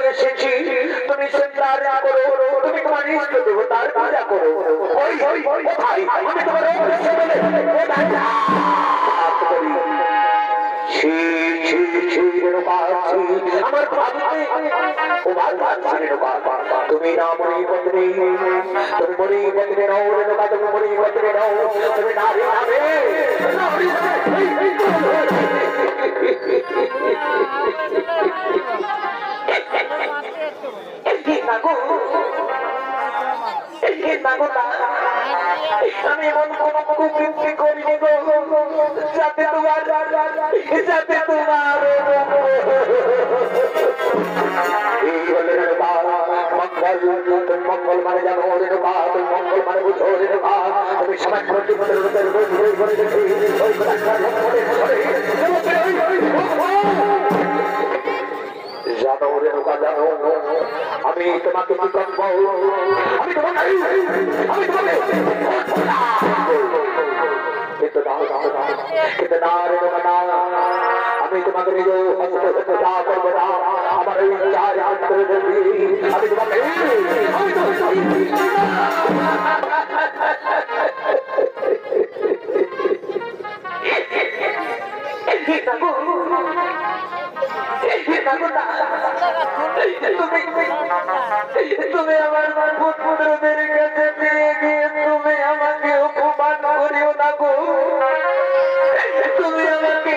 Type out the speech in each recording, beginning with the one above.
এসেছি তুমি চিন্তা না করো তুমি তোমার ইষ্ট দেবতার পূজা করো ওই ওই ভাই আমি তোমার আমার তুমি না মরি বদলে তুমি মরি বদলে নাও রেণুকা তুমি মরি বদলে নাও তুমি নারী নামে আমি এমন কোন কুকৃতি করিনি গো যাতে তোমার মঙ্গল মানে জানো রেণুকা তুমি মঙ্গল মানে বুঝো রেণুকা তুমি সমাজ প্রতিপদের রূপের জানো রেণুকা জানো আমি তোমাকে কি করব আমি তোমাকে কিন্তু না রেণুকা না আমি তোমাকে নিজ হস্ততা করবো না আমার এই চার অন্তরে আমি তোমাকে তুমি আমার পুত্রদের কাছে দিয়ে গিয়ে তুমি আমাকে অপমান করিও না গো তুমি আমাকে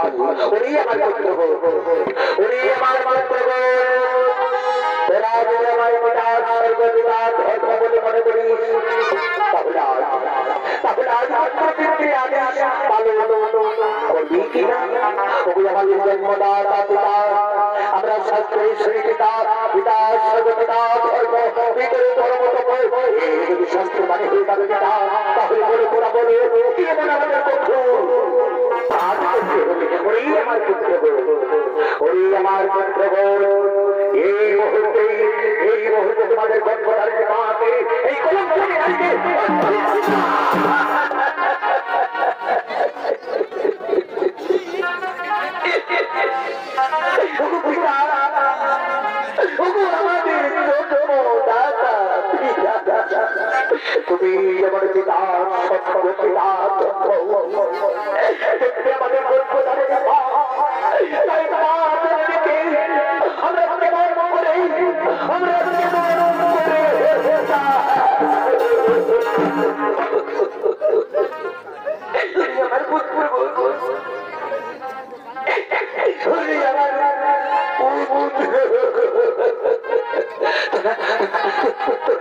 ওরে আমার পুত্র গো, ওরে আমার পুত্র গো, তোরা যদি আমার পিতা স্বর্গ পিতা ধর্ম বলে মনে করিস, তাহলে আজ আত্মচিত্রে আমি পালন করবি কিনা? ওগুলো আমাদের জন্মদাতা পিতা, আমরা শাস্ত্রে শ্রী পিতা পিতা স্বর্গ পিতা ধর্ম ভিতরে পরমতম, যদি শাস্ত্র মানে হয়ে যাবে পিতা, তাহলে বলে তোরা বলে কি এমন আমাদের পক্ষ? ওরে আমার পুত্র গো, ওরে আমার পুত্র গো, এই মুহূর্তে তোমাদের গর্ভধারী মাকে এই কলম বলে আসবে। তুমি আমার পিতা সত্য পিতা আমাদের গর্ভধারী মা, আমরা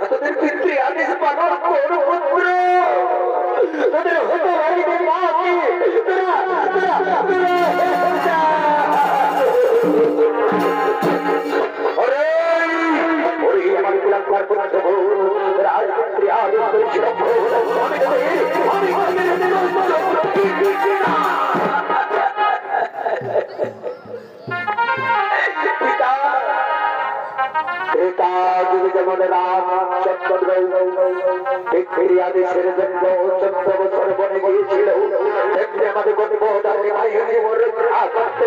তোদের পিতৃ আদেশ পালন করো পুত্র, তোদের হতো রাজমন্ত্রী আদেশ করেছিল যেমন রাম চন্দ্র আদেশের জন্য 14 বছর বনে গিয়েছিল, তেমনি আমাদের গর্ভধারী মায়ের রক্ষা করতে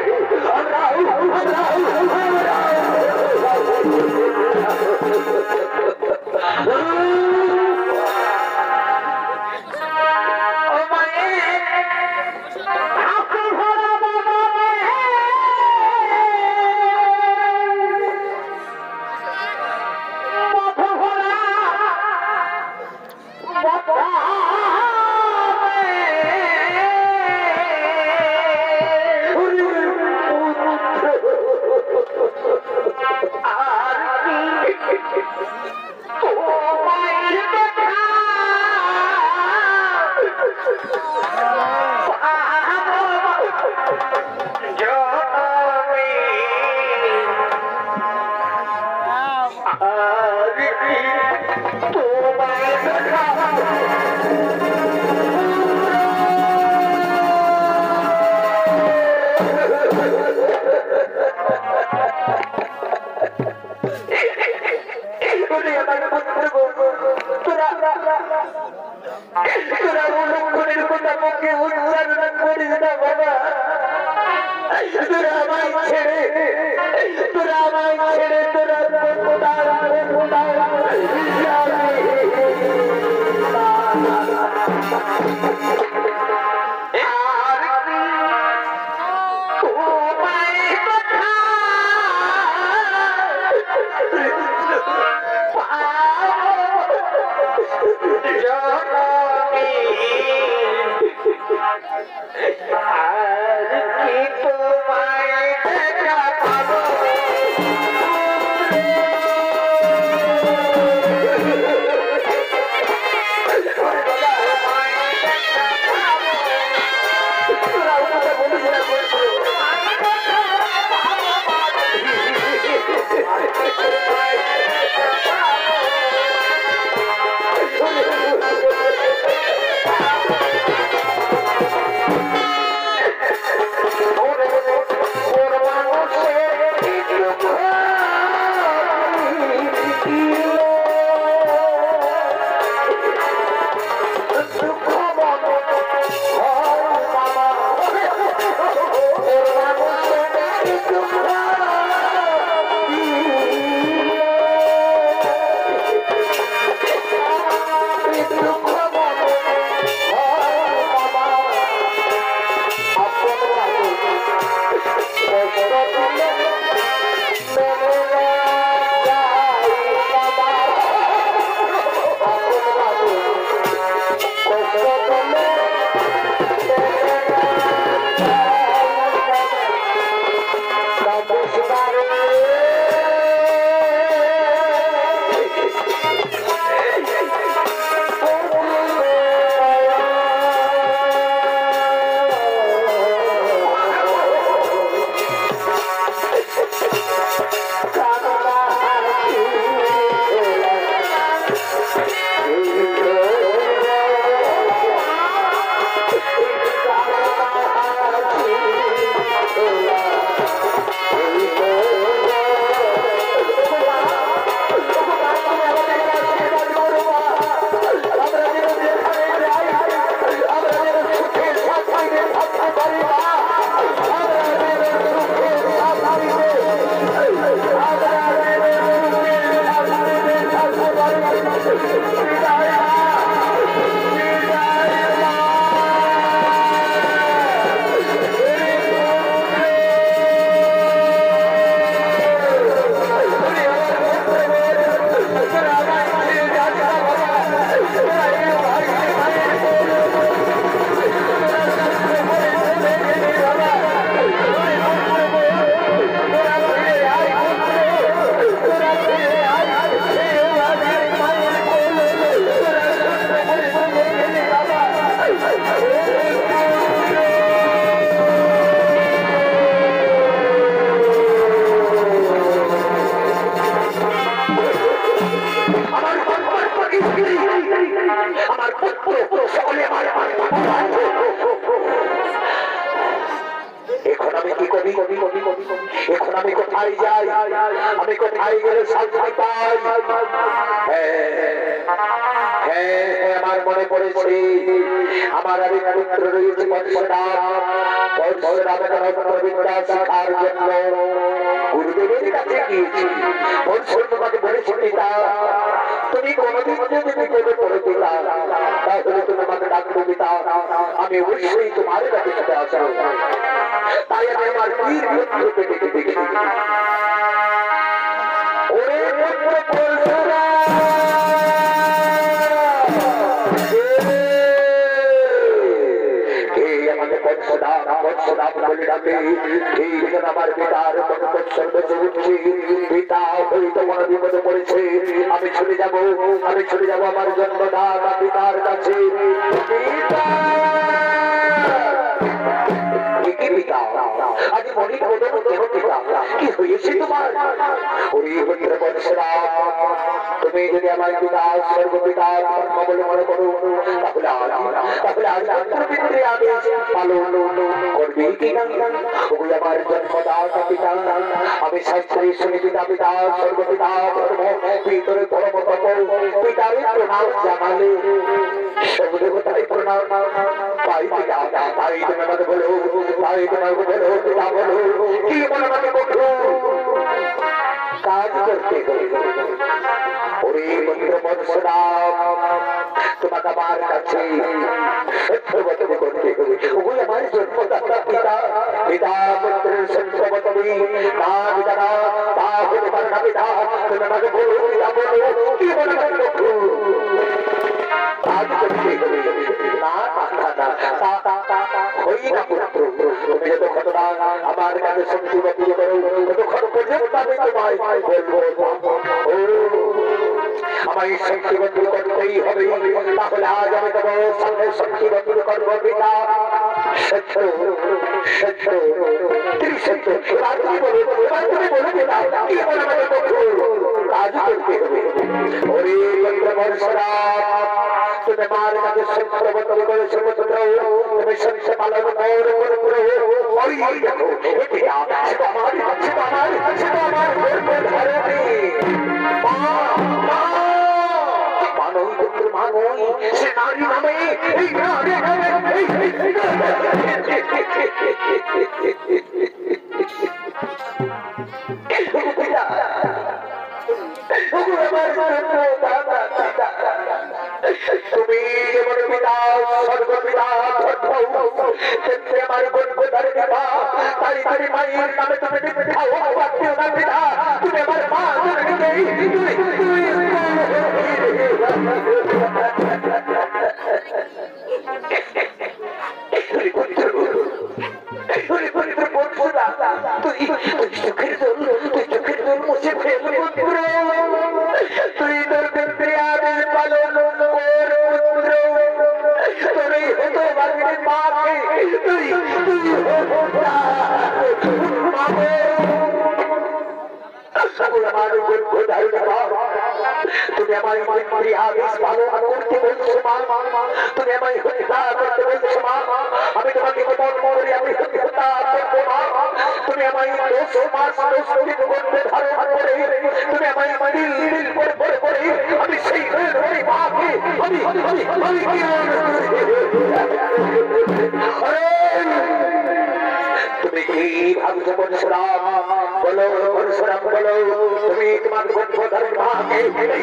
তুমি তোমার গর্ভধারী মাকে এই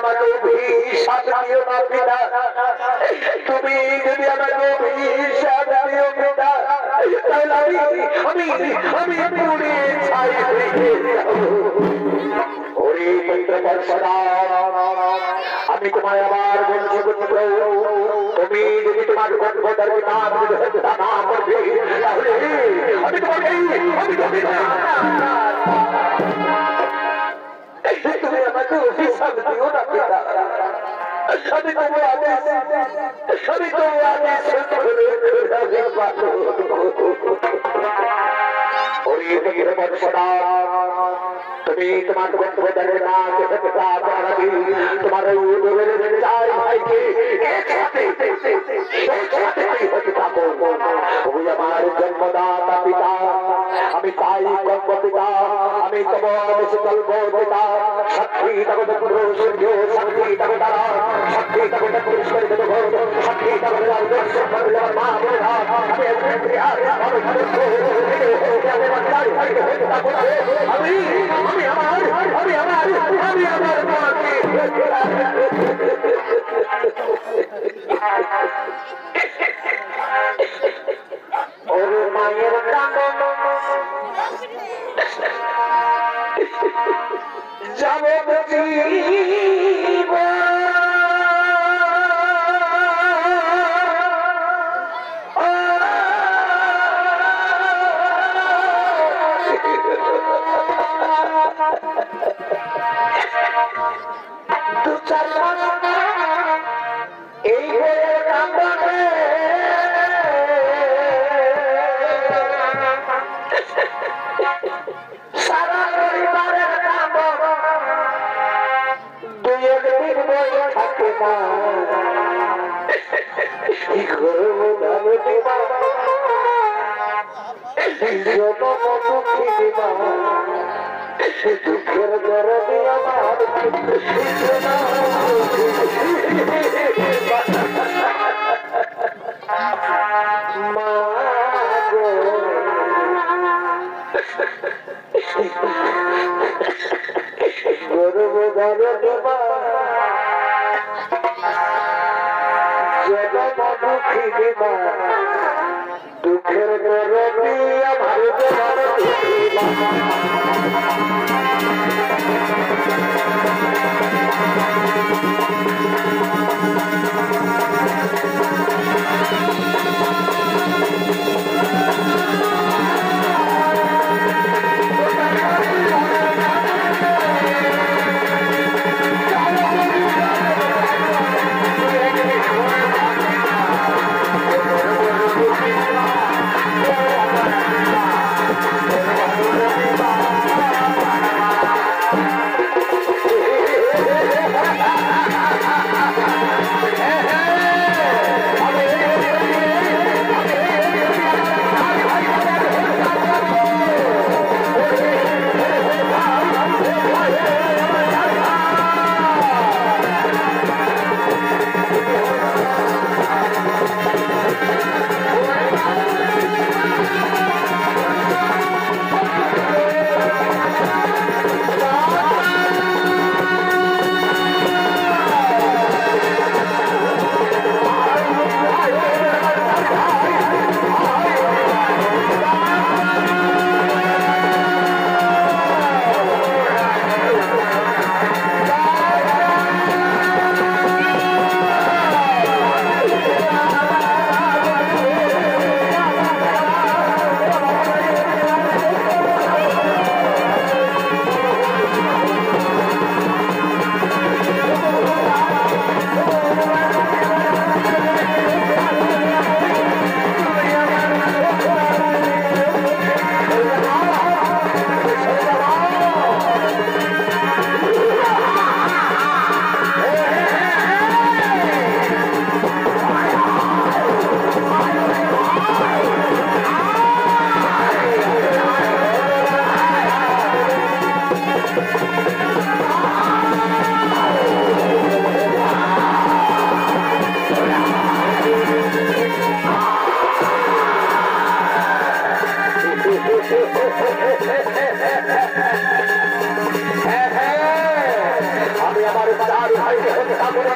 আমাকে অভিশাপ দিও না পিতা, তুমি যদি আমাকে অভিশাপ দিও পিতা, তাহলে আমি পুড়ে ছাই হয়ে যাব। ওরে পুত্র পরশুরাম, আমি তোমায় আবার বলছি পুত্র, তুমি যদি তোমার গর্ভধার পিতা হত্যা না করবে, তাহলে আমি তোমাকে তুমি আমাকে অভিশাপ দিও না পিতা, আমি তোমার আদেশ তুমি তোমার গর্ভধার না তোমার চার ভাইকে আমার জন্মদাতা পিতা, আমি তাই গর্ব পিতা, আমি তোমার চলব পিতা, সাক্ষী তবে সূর্য, সাক্ষী তবে তারা, সাক্ষী তবে পরিষ্কার সাক্ষী তবে মা বোধা, মায়ের যাব দু চার এই কান্দে সারা পরিবারের কান্দ, দুই একদিন বই থাকে না, কি করবো জানো দিবা, যত দুঃখী দিবা, দুঃখের গরমে আমার মা গো, গরম গরমা জনম দুঃখী দিবা, দুঃখের গরমে আমার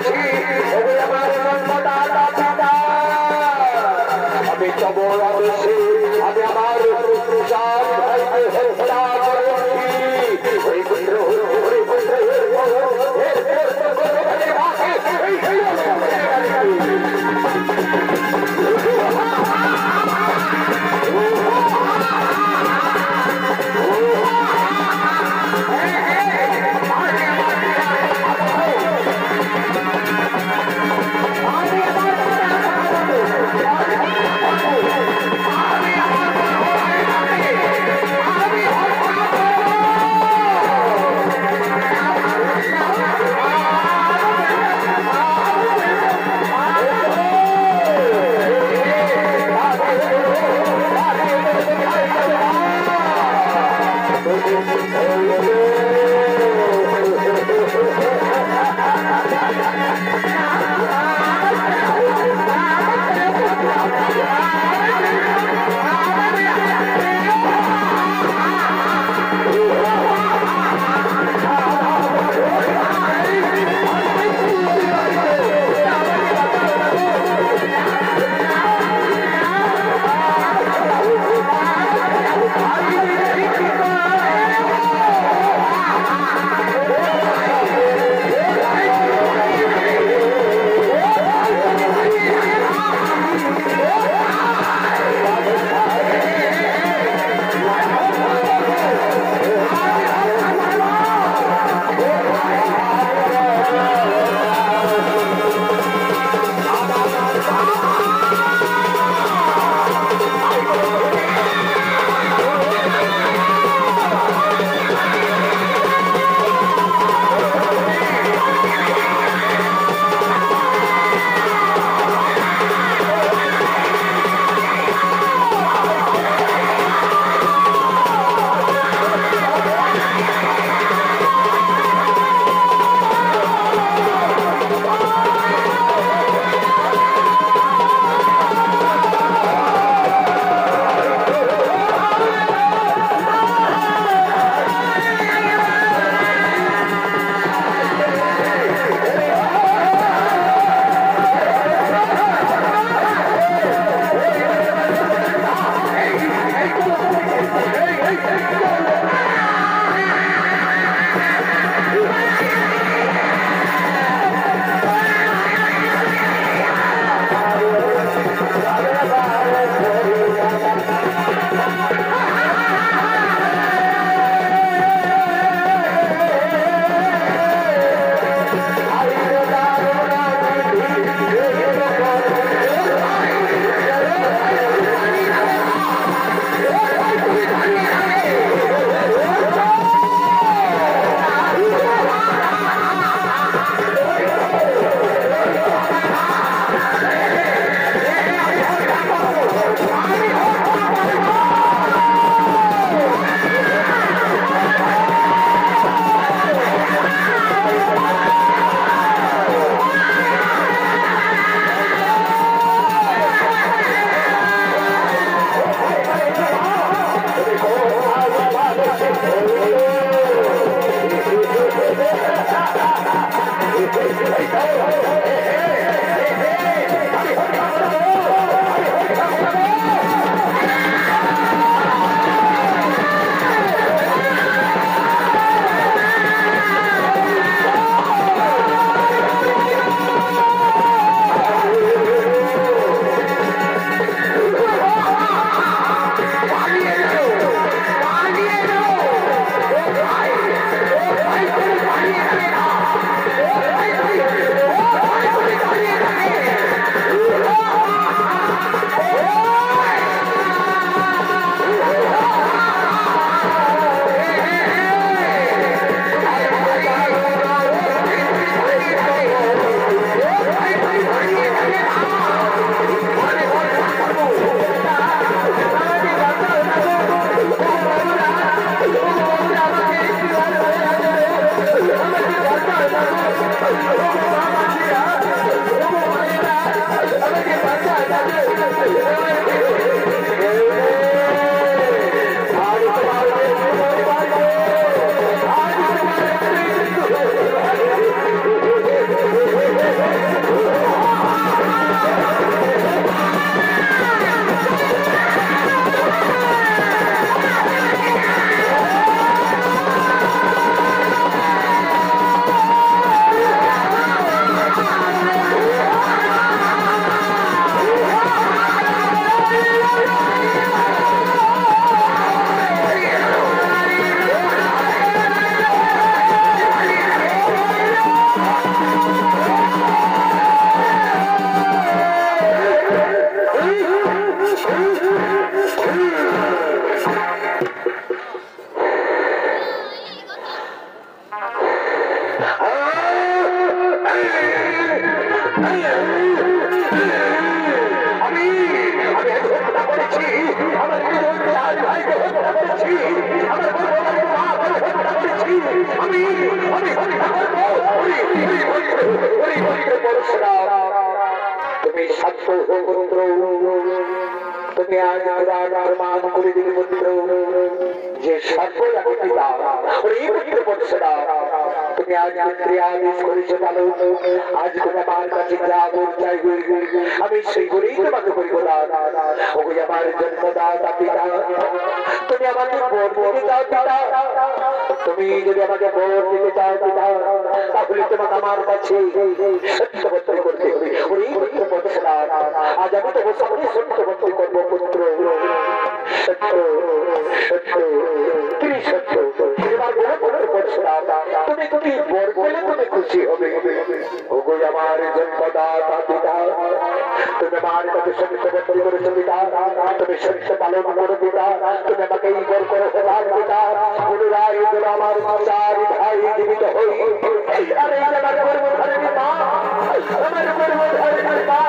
বলছি ওই আমার জন্মদাতা পিতা আমি তবর আদেশে আমি আমার চার ভাইকে হত্যা করেছি ওই বিদ্রোহ ওই বিদ্রোহের পরশুরাম তুমি সত্য পুত্র তুমি আজ পুরাণ প্রমাণ করে দিলে পুত্র যে সর্ব পিতা ওই পুত্র পরশুরাম তুমি আজ পুত্রে আদেশ করেছো ভালো আজ তুমি আমার কাছে যা বলতে চাইবে আমি সেই করেই তোমাকে বলবো না ওই আমার জন্মদাতা পিতা তুমি আমাকে বর দিতে চাও পিতা তুমি যদি আমাকে বর দিতে চাও পিতা তাহলে তোমাকে আমার কাছে সত্যবদ্ধ করতে হবে ওই পুত্র পরশুরাম আজ আমি তোমার সামনে সত্যবদ্ধ করবো পুত্র সত্য সত্য তুমি সত্য এবার বলো পুত্র পরশুরাম তুমি তুমি বর বলে তুমি খুশি হবে ওগো আমার জন্মদাতা পিতা তুমি আমার কাছে সত্যবদ্ধ করেছো পিতা তুমি সত্য পালন করো পিতা তুমি আমাকে এই বর করো হবার পিতা পুনরায় আমার চার ভাই জীবিত হই আরে আমার গর্ভধারিণী মা আমার গর্ভধারিণী মা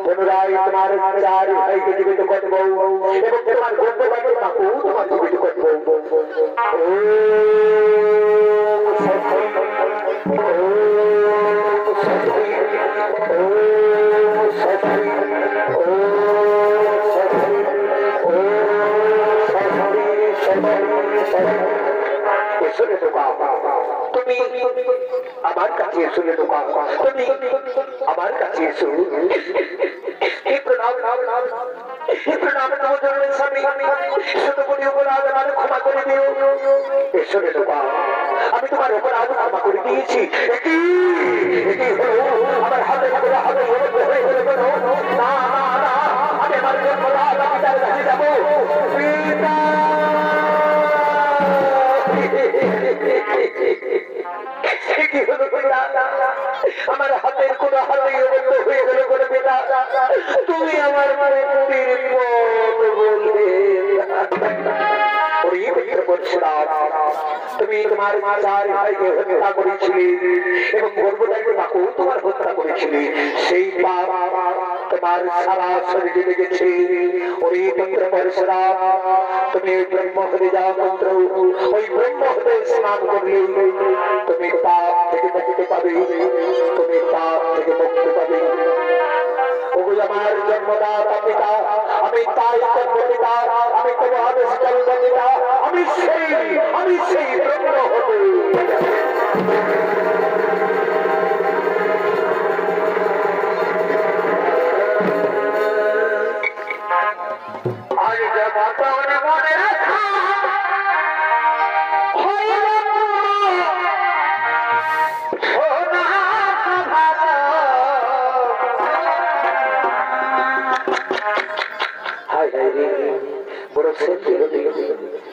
পুনরায় পুনরায় তোমার চার ভাইকে জীবিত করবো এবং তোমার গর্ভধারিণী মাকেও তোমার জীবিত করবো তুমি আমার কাছে শুনে ঢোকা তুমি আমার কাছে শুনে আমি তোমার অপরাধ ক্ষমা করে দিয়েছি আমার হাতে হাতে না আমি আমার পিতার কাছে যাবো আমার হাতের কোন হাতে হয়ে গেল কোন পিতা তুমি আমার তুমি তোমার চার ভাইকে হত্যা করেছিলে এবং গর্ভধারিণী মাকেও তোমার হত্যা করেছিলে সেই পাপ তোমার সারা শরীরে লেগেছে ওই পুত্র পরশুরাম তুমি ব্রহ্ম হতে যাও পুত্র ওই ব্রহ্ম হতে স্নান করলে তুমি পাপ থেকে মুক্তি পাবে তুমি পাপ থেকে মুক্তি পাবে ওই আমার জন্মদাতা পিতা আমি তাই পিতা আমি তোমার আদেশ করব পিতা আমি সেই ব্রহ্ম হতে আজ মনে মনে রাখা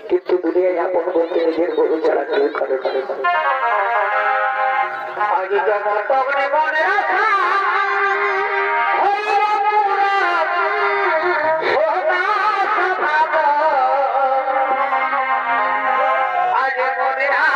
কিন্তু দুনিয়ায় আপন বলতে নিজের গরু ছাড়া কেউ করে আগে যখন তখন মনে রাখা আগে মনে রাখা